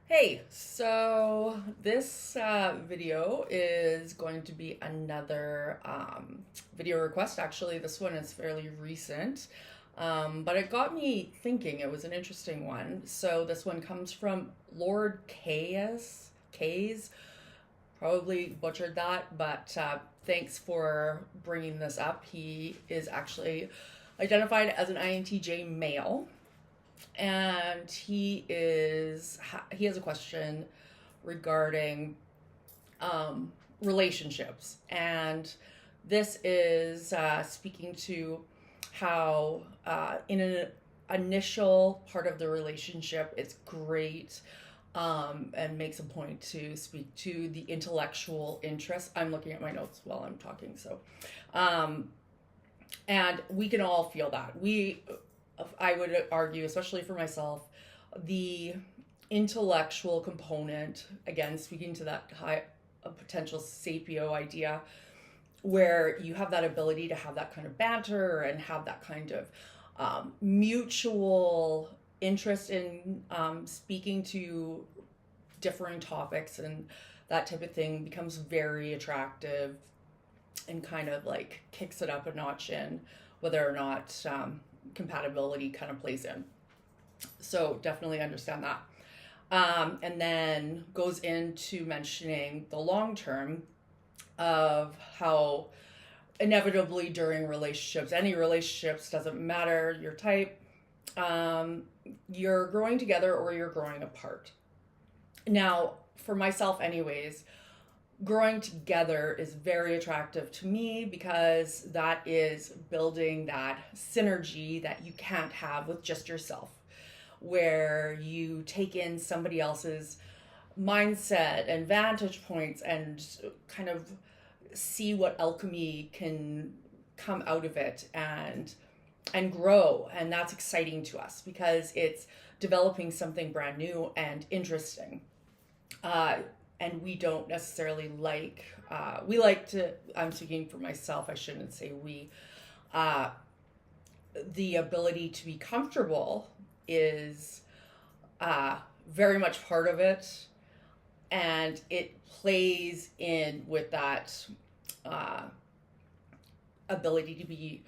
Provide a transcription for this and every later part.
Hey, so this video is going to be another video request. Actually, this one is fairly recent, but it got me thinking. It was an interesting one. So this one comes from Lord Kays. Probably butchered that, but thanks for bringing this up. He is actually identified as an INTJ male, and he has a question regarding relationships, and this is speaking to how in an initial part of the relationship it's great, and makes a point to speak to the intellectual interest. I'm looking at my notes while I'm talking, so and we can all feel that. I would argue, especially for myself, the intellectual component, again, speaking to that high potential sapio idea, where you have that ability to have that kind of banter and have that kind of mutual interest in speaking to differing topics, and that type of thing becomes very attractive and kind of like kicks it up a notch in whether or not compatibility kind of plays in. So definitely understand that. And then goes into mentioning the long term of how inevitably during relationships, any relationships, doesn't matter your type, you're growing together or you're growing apart. Now, for myself, anyways, growing together is very attractive to me because that is building that synergy that you can't have with just yourself, where you take in somebody else's mindset and vantage points and kind of see what alchemy can come out of it and grow. And that's exciting to us because it's developing something brand new and interesting. And we don't necessarily we like to, I'm speaking for myself, I shouldn't say we, the ability to be comfortable is very much part of it, and it plays in with that ability to be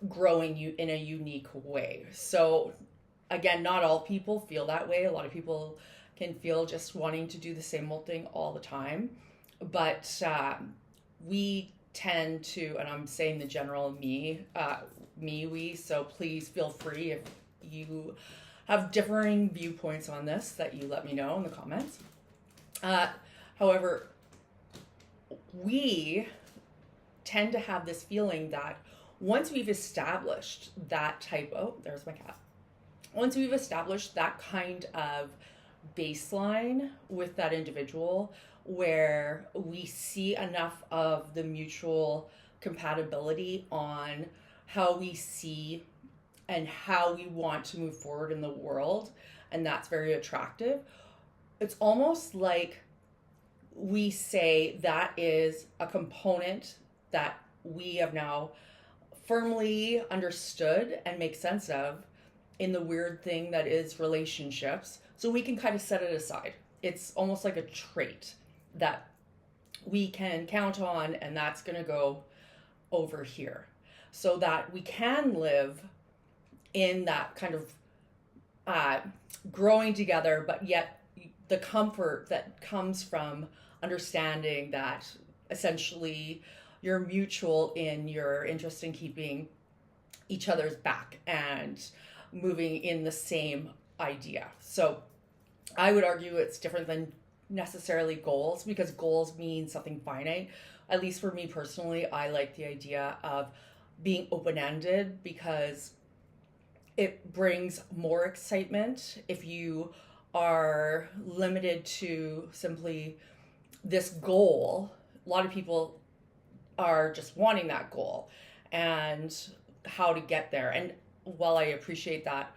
growing you in a unique way. So again, not all people feel that way. A lot of people can feel just wanting to do the same old thing all the time. But we tend to, and I'm saying the general we, so please feel free if you have differing viewpoints on this that you let me know in the comments. However, we tend to have this feeling that once we've established that type, oh, there's my cat. Once we've established that kind of baseline with that individual, where we see enough of the mutual compatibility on how we see and how we want to move forward in the world, and that's very attractive. It's almost like we say that is a component that we have now firmly understood and make sense of in the weird thing that is relationships, so we can kind of set it aside. It's almost like a trait that we can count on, and that's going to go over here, so that we can live in that kind of growing together, but yet the comfort that comes from understanding that essentially you're mutual in your interest in keeping each other's back and moving in the same idea. So I would argue it's different than necessarily goals, because goals mean something finite. At least for me personally, I like the idea of being open-ended because it brings more excitement. If you are limited to simply this goal, a lot of people are just wanting that goal and how to get there. And while I appreciate that,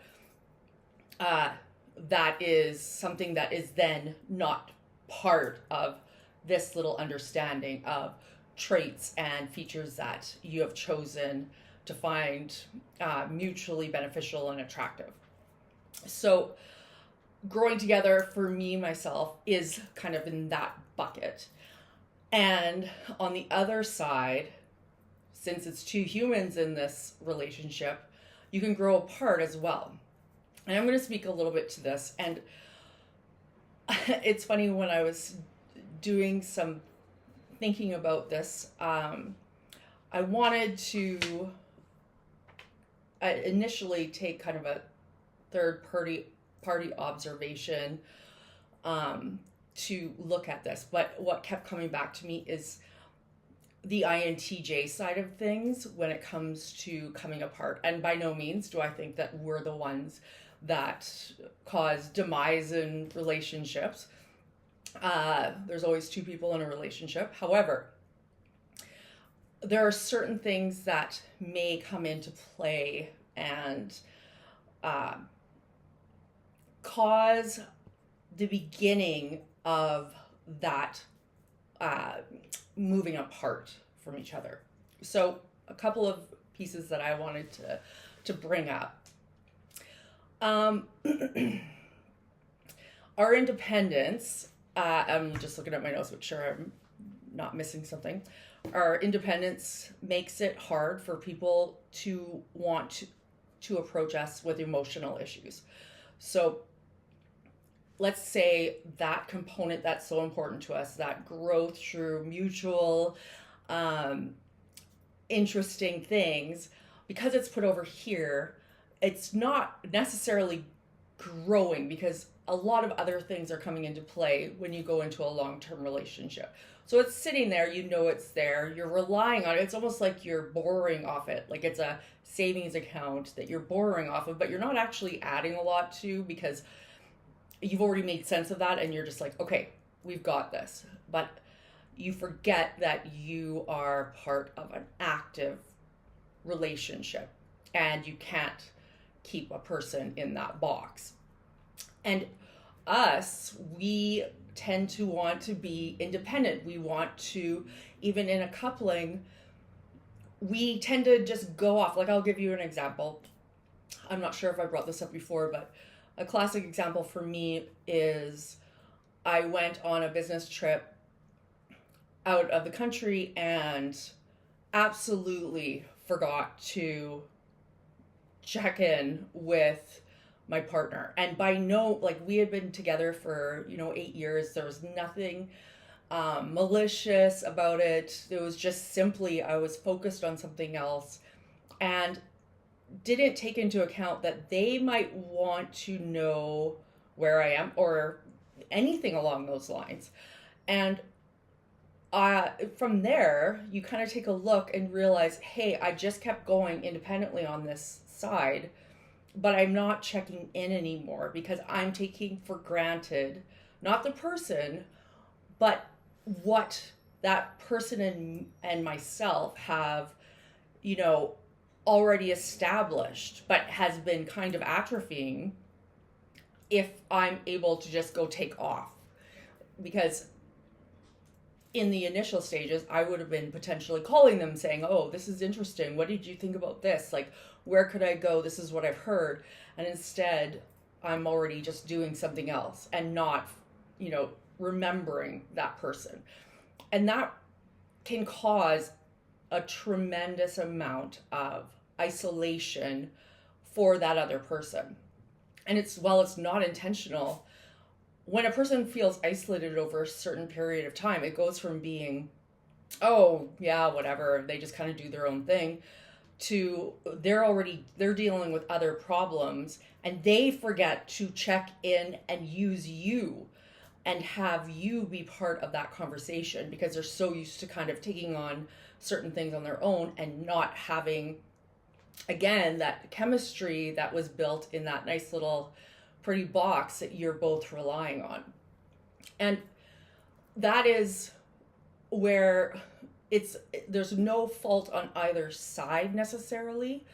that is something that is then not part of this little understanding of traits and features that you have chosen to find mutually beneficial and attractive. So growing together for me, myself, is kind of in that bucket. And on the other side, since it's two humans in this relationship, you can grow apart as well. And I'm going to speak a little bit to this. And it's funny, when I was doing some thinking about this, I wanted to initially take kind of a third party observation to look at this. But what kept coming back to me is the INTJ side of things when it comes to coming apart. And by no means do I think that we're the ones that cause demise in relationships. There's always two people in a relationship. However, there are certain things that may come into play and cause the beginning of that moving apart from each other. So a couple of pieces that I wanted to bring up. Our independence, I'm just looking at my notes, make sure I'm not missing something. Our independence makes it hard for people to want to approach us with emotional issues. So let's say that component that's so important to us, that growth through mutual interesting things, because it's put over here, it's not necessarily growing, because a lot of other things are coming into play when you go into a long-term relationship. So it's sitting there, you know it's there, you're relying on it. It's almost like you're borrowing off it, like it's a savings account that you're borrowing off of, but you're not actually adding a lot to, because you've already made sense of that and you're just like, okay, we've got this. But you forget that you are part of an active relationship and you can't keep a person in that box. And us, we tend to want to be independent. We want to, even in a coupling, we tend to just go off. Like, I'll give you an example. I'm not sure if I brought this up before, but a classic example for me is I went on a business trip out of the country and absolutely forgot to check in with my partner. And we had been together for 8 years. There was nothing malicious about it. It was just simply I was focused on something else and didn't take into account that they might want to know where I am or anything along those lines. And from there, you kind of take a look and realize, hey, I just kept going independently on this side, but I'm not checking in anymore because I'm taking for granted, not the person, but what that person and myself have, already established, but has been kind of atrophying if I'm able to just go take off. Because in the initial stages, I would have been potentially calling them saying, oh, this is interesting. What did you think about this? Like, where could I go? This is what I've heard. And instead, I'm already just doing something else and not, remembering that person. And that can cause a tremendous amount of isolation for that other person. And it's not intentional. When a person feels isolated over a certain period of time, it goes from being, oh, yeah, whatever, they just kind of do their own thing, to they're dealing with other problems and they forget to check in and use you and have you be part of that conversation because they're so used to kind of taking on certain things on their own and not having, again, that chemistry that was built in that nice little pretty box that you're both relying on. And that is where there's no fault on either side necessarily,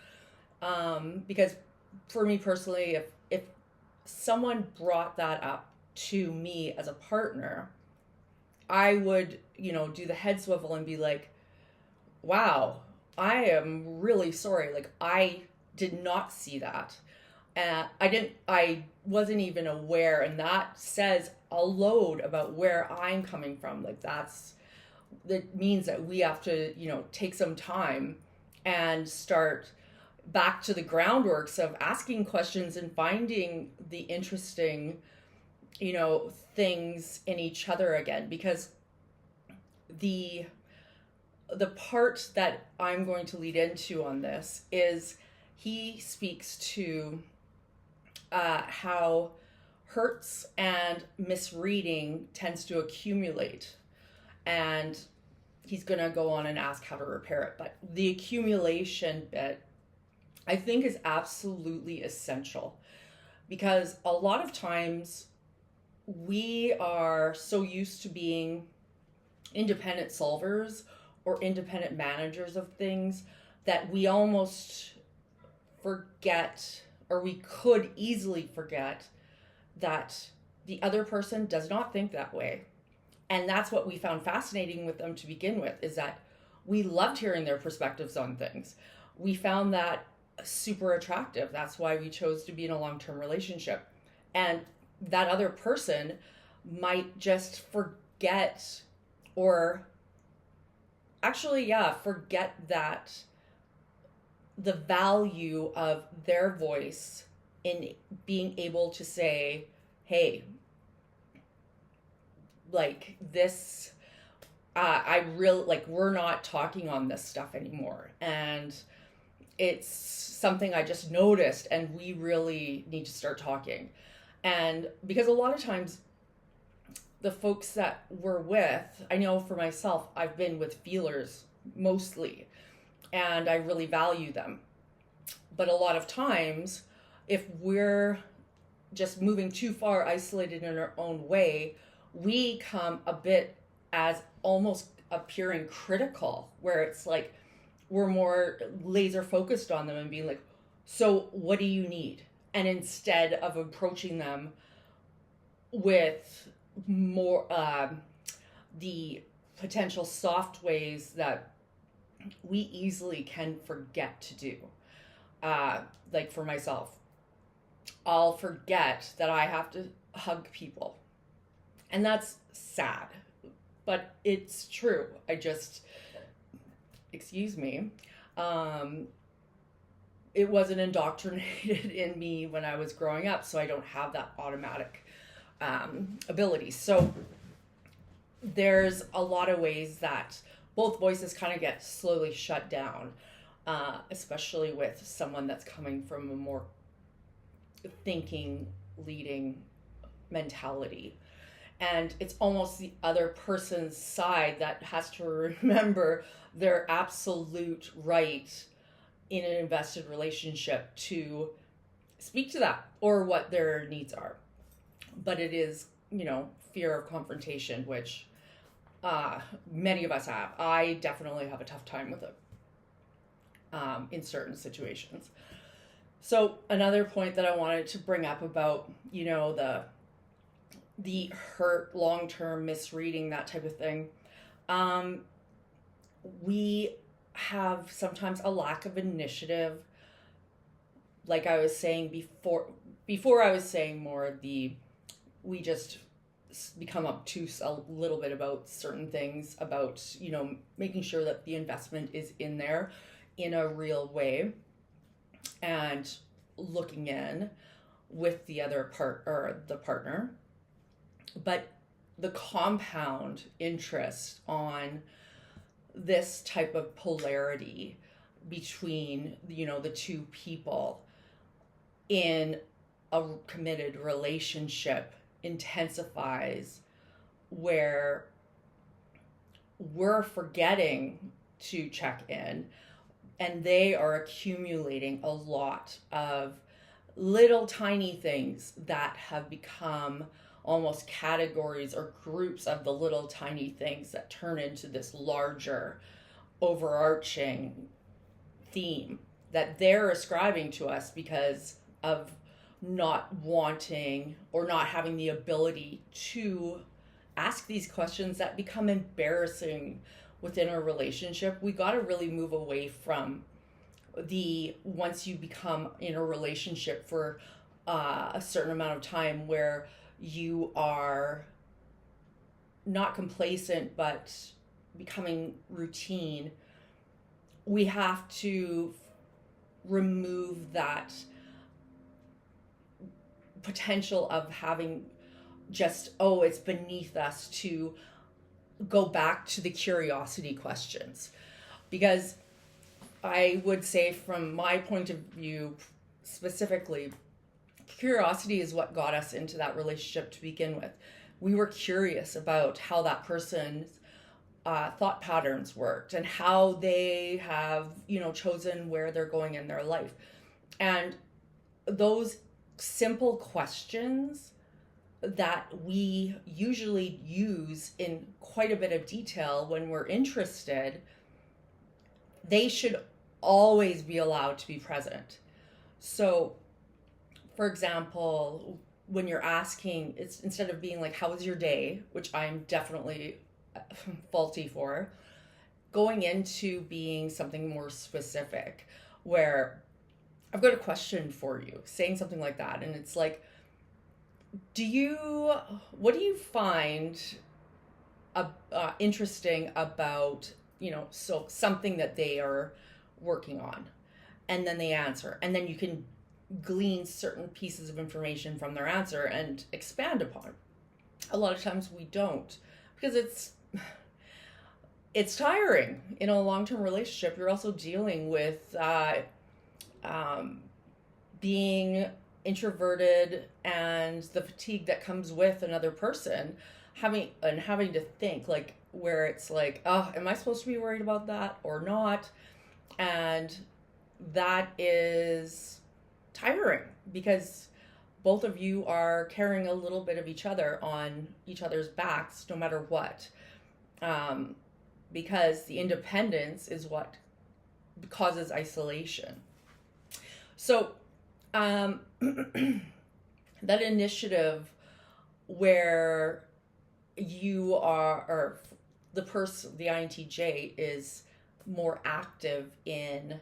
because for me personally, if someone brought that up to me as a partner, I would do the head swivel and be like, wow, I am really sorry, like I did not see that. I wasn't even aware, and that says a load about where I'm coming from. Like that means that we have to, take some time and start back to the groundworks of asking questions and finding the interesting, things in each other again. Because the part that I'm going to lead into on this is he speaks to how hurts and misreading tends to accumulate, and he's going to go on and ask how to repair it. But the accumulation bit, I think, is absolutely essential, because a lot of times we are so used to being independent solvers or independent managers of things that we almost forget, or we could easily forget, that the other person does not think that way. And that's what we found fascinating with them to begin with, is that we loved hearing their perspectives on things. We found that super attractive. That's why we chose to be in a long-term relationship. And that other person might just forget, or actually, forget that the value of their voice in being able to say, hey, like this, I really, like, we're not talking on this stuff anymore. And it's something I just noticed, and we really need to start talking. And because a lot of times the folks that we're with, I know for myself, I've been with feelers mostly, and I really value them. But a lot of times, if we're just moving too far, isolated in our own way, we come a bit as almost appearing critical, where it's like we're more laser focused on them and being like, so what do you need? And instead of approaching them with more the potential soft ways that we easily can forget to do. Like for myself, I'll forget that I have to hug people. And that's sad, but it's true. Excuse me. It wasn't indoctrinated in me when I was growing up, so I don't have that automatic ability. So there's a lot of ways that both voices kind of get slowly shut down, especially with someone that's coming from a more thinking, leading mentality. And it's almost the other person's side that has to remember their absolute right in an invested relationship to speak to that or what their needs are. But it is, fear of confrontation, which many of us have. I definitely have a tough time with it in certain situations. So another point that I wanted to bring up about, the hurt, long-term misreading, that type of thing. We have sometimes a lack of initiative. Like I was saying before I was saying more we just become obtuse a little bit about certain things, about, making sure that the investment is in there in a real way, and looking in with the other the partner. But the compound interest on this type of polarity between, the two people in a committed relationship intensifies, where we're forgetting to check in, and they are accumulating a lot of little tiny things that have become almost categories or groups of the little tiny things that turn into this larger overarching theme that they're ascribing to us because of not wanting or not having the ability to ask these questions that become embarrassing within a relationship. We got to really move away from once you become in a relationship for a certain amount of time where you are not complacent but becoming routine, we have to remove that potential of having just, oh, it's beneath us to go back to the curiosity questions. Because I would say, from my point of view specifically, curiosity is what got us into that relationship to begin with. We were curious about how that person's thought patterns worked and how they have, chosen where they're going in their life. And those simple questions that we usually use in quite a bit of detail when we're interested, they should always be allowed to be present. So, for example, when you're asking, it's instead of being like, how was your day, which I'm definitely faulty for, going into being something more specific, where I've got a question for you, saying something like that. And it's like, what do you find interesting about, so something that they are working on? And then they answer. And then you can glean certain pieces of information from their answer and expand upon. A lot of times we don't, because it's tiring. In a long-term relationship, you're also dealing with being introverted and the fatigue that comes with another person, having to think, like, where it's like, oh, am I supposed to be worried about that or not? And that is tiring, because both of you are carrying a little bit of each other on each other's backs, no matter what. Because the independence is what causes isolation. So that initiative where you are, or the INTJ is more active in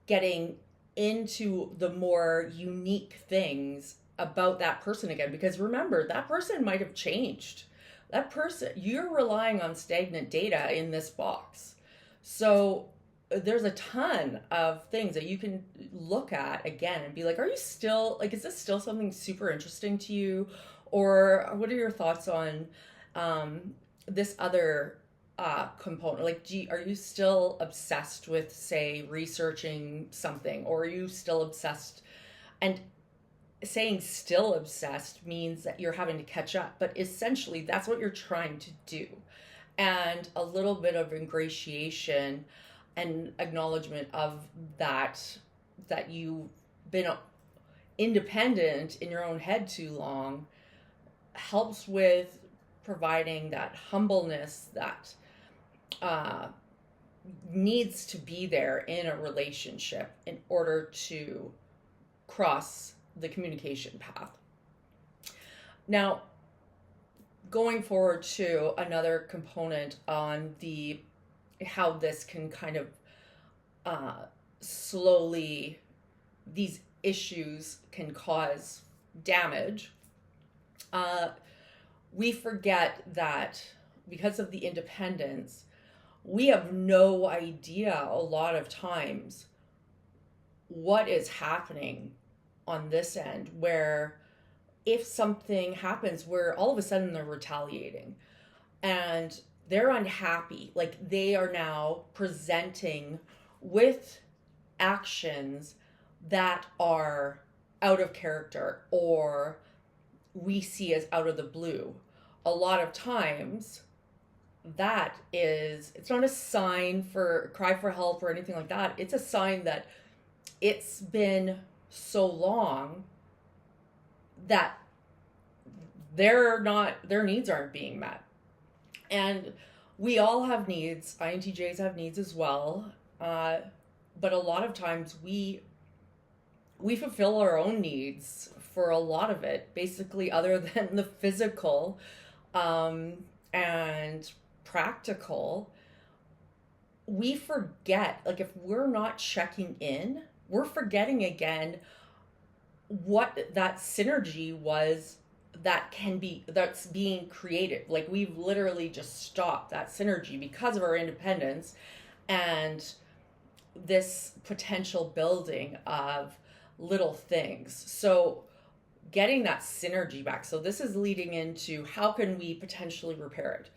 getting into the more unique things about that person again, because remember, that person might have changed. That person, you're relying on stagnant data in this box. So there's a ton of things that you can look at again and be like, are you still, like, is this still something super interesting to you? Or what are your thoughts on this other component? Like, are you still obsessed with, say, researching something? Or are you still obsessed? And saying still obsessed means that you're having to catch up, but essentially that's what you're trying to do. And a little bit of ingratiation and acknowledgement of that you've been independent in your own head too long helps with providing that humbleness that needs to be there in a relationship in order to cross the communication path. Now, going forward to another component on how this can kind of slowly, these issues can cause damage. We forget that because of the independence, we have no idea a lot of times what is happening on this end, where if something happens where all of a sudden they're retaliating and they're unhappy, like they are now presenting with actions that are out of character or we see as out of the blue. A lot of times it's not a sign for cry for help or anything like that. It's a sign that it's been so long that their needs aren't being met. And we all have needs. INTJs have needs as well. But a lot of times we fulfill our own needs for a lot of it, basically, other than the physical and practical. We forget, like, if we're not checking in, we're forgetting again what that synergy was that's being created. Like, we've literally just stopped that synergy because of our independence and this potential building of little things. So getting that synergy back. So this is leading into how can we potentially repair it?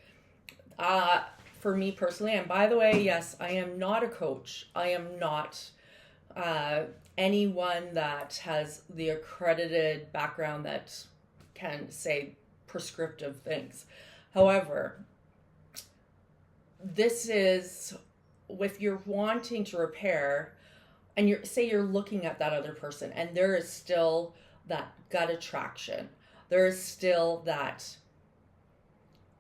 For me personally, and by the way, yes, I am not a coach. I am not anyone that has the accredited background that can say prescriptive things. However, this is, if you're wanting to repair and you're looking at that other person and there is still that gut attraction, there is still that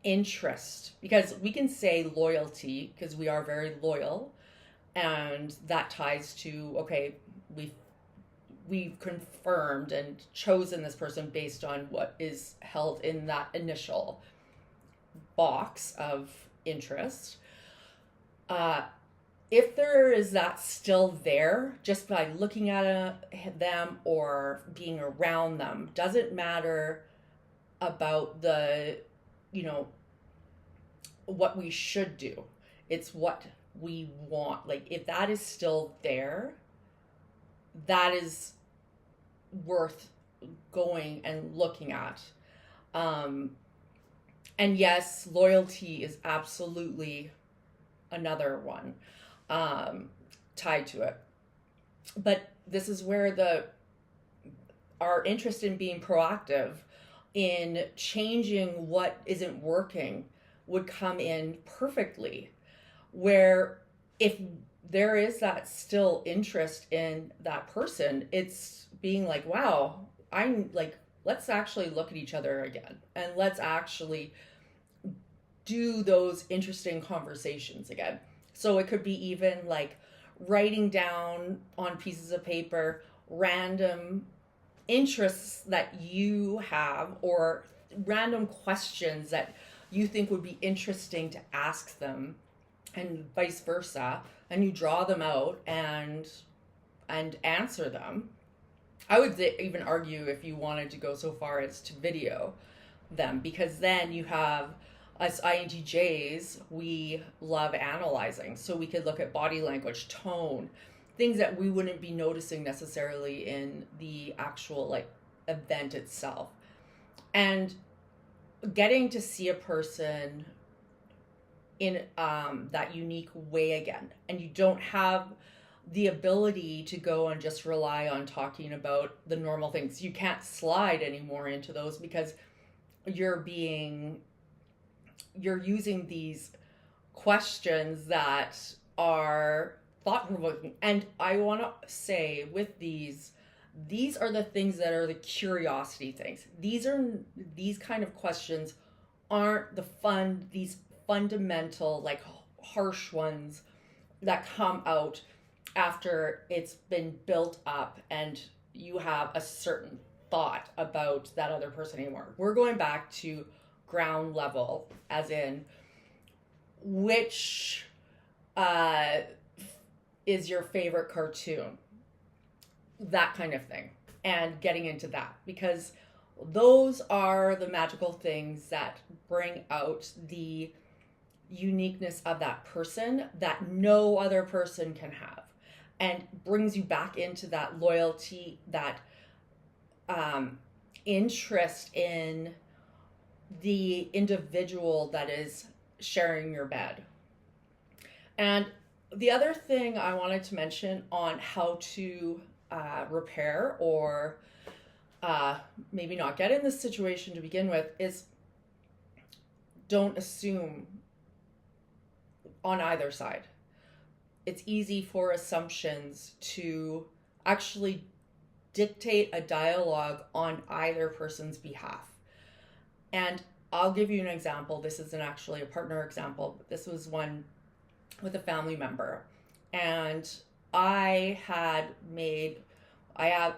interest, because we can say loyalty because we are very loyal, and that ties to, okay, we've confirmed and chosen this person based on what is held in that initial box of interest. If there is that still there, just by looking at them or being around them, doesn't matter about the, what we should do. It's what we want. Like, if that is still there, that is worth going and looking at. And yes, loyalty is absolutely another one tied to it. But this is where our interest in being proactive, in changing what isn't working, would come in perfectly. Where if there is that still interest in that person, it's being like, wow, I'm like, let's actually look at each other again, and let's actually do those interesting conversations again. So it could be even like writing down on pieces of paper random interests that you have, or random questions that you think would be interesting to ask them, and vice versa, and you draw them out and answer them. I would even argue, if you wanted to go so far as to video them, because then you have, us INTJs, we love analyzing. So we could look at body language, tone, things that we wouldn't be noticing necessarily in the actual like event itself. And getting to see a person in that unique way again. And you don't have the ability to go and just rely on talking about the normal things. You can't slide anymore into those, because you're using these questions that are thought-provoking. And I want to say, with these are the things that are the curiosity things. These kind of questions aren't these fundamental, like, harsh ones that come out after it's been built up and you have a certain thought about that other person anymore. We're going back to ground level, as in, which is your favorite cartoon, that kind of thing, and getting into that, because those are the magical things that bring out the uniqueness of that person that no other person can have, and brings you back into that loyalty, that interest in the individual that is sharing your bed. And the other thing I wanted to mention on how to repair, or maybe not get in this situation to begin with, is don't assume on either side. It's easy for assumptions to actually dictate a dialogue on either person's behalf. And I'll give you an example. This isn't actually a partner example, but this was one with a family member. And I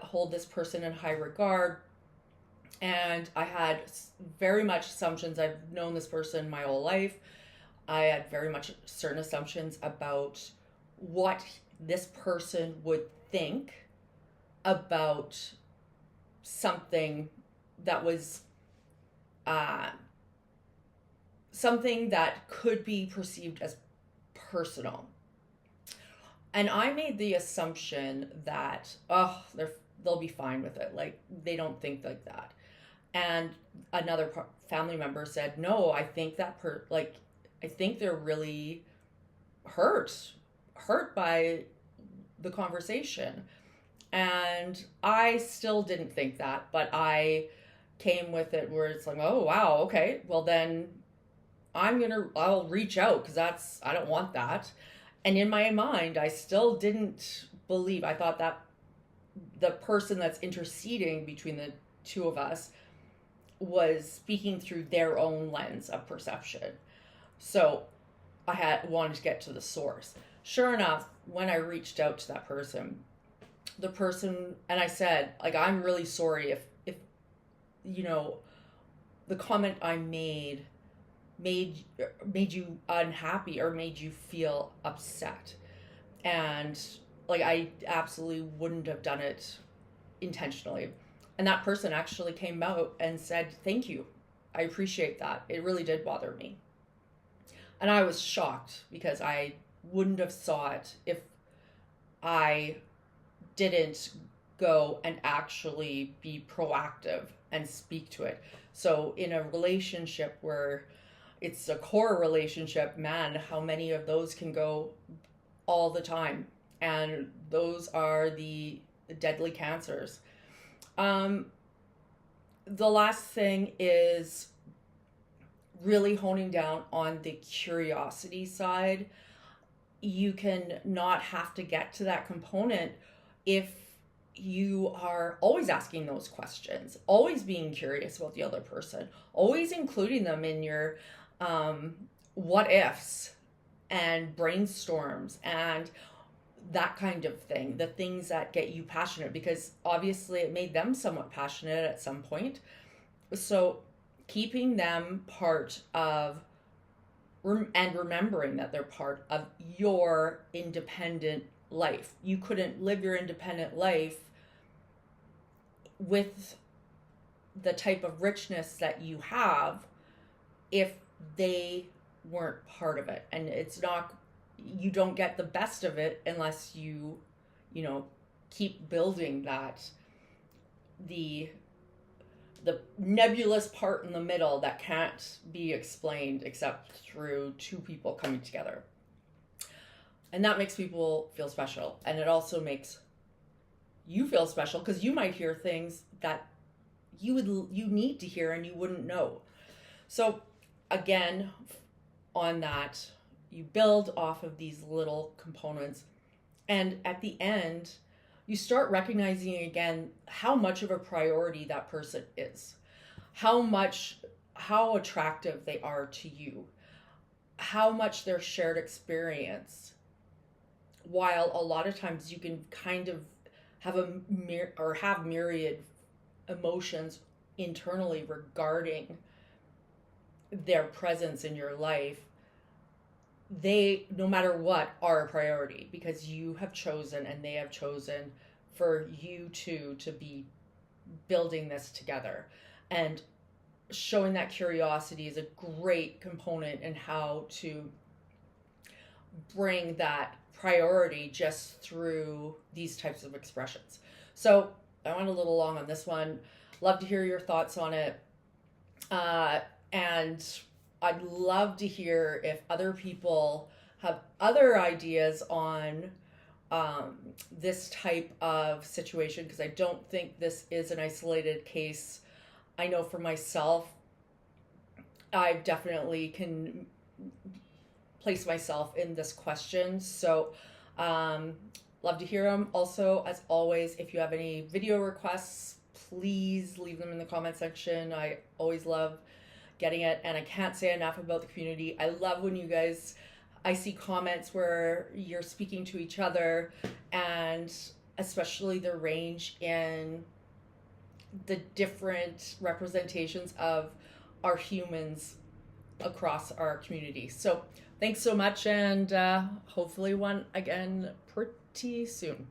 hold this person in high regard, and I had very much assumptions. I've known this person my whole life. I had very much certain assumptions about what this person would think about something that was something that could be perceived as personal. And I made the assumption that, oh, they'll be fine with it. Like, they don't think like that. And another family member said, no, I think that I think they're really hurt by the conversation. And I still didn't think that, but I came with it where it's like, oh, wow, okay, well then I'll reach out, because I don't want that. And in my mind, I still didn't believe. I thought that the person that's interceding between the two of us was speaking through their own lens of perception. So I wanted to get to the source. Sure enough, when I reached out to that person, and I said, like, I'm really sorry if the comment I made you unhappy or made you feel upset. And like, I absolutely wouldn't have done it intentionally. And that person actually came out and said, thank you. I appreciate that. It really did bother me. And I was shocked, because I wouldn't have saw it if I didn't go and actually be proactive and speak to it. So in a relationship where it's a core relationship, man, how many of those can go all the time? And those are the deadly cancers. The last thing is really honing down on the curiosity side. You can not have to get to that component if you are always asking those questions, always being curious about the other person, always including them in your what ifs and brainstorms and that kind of thing, the things that get you passionate, because obviously it made them somewhat passionate at some point. So keeping them part of, and remembering that they're part of your independent life. You couldn't live your independent life with the type of richness that you have if they weren't part of it. And it's not, you don't get the best of it unless you keep building that, the nebulous part in the middle that can't be explained except through two people coming together. And that makes people feel special. And it also makes you feel special, because you might hear things that you need to hear and you wouldn't know. So again, on that, you build off of these little components, and at the end, you start recognizing again how much of a priority that person is, how attractive they are to you, how much their shared experience. While a lot of times you can kind of have myriad emotions internally regarding their presence in your life, they, no matter what, are a priority, because you have chosen and they have chosen for you two to be building this together. And showing that curiosity is a great component in how to bring that priority just through these types of expressions. So I went a little long on this one. Love to hear your thoughts on it. And I'd love to hear if other people have other ideas on this type of situation, because I don't think this is an isolated case. I know for myself, I definitely can place myself in this question. So love to hear them. Also, as always, if you have any video requests, please leave them in the comment section. I always love getting it, and I can't say enough about the community. I love when you guys, I see comments where you're speaking to each other, and especially the range in the different representations of our humans across our community. So thanks so much, and hopefully one again pretty soon.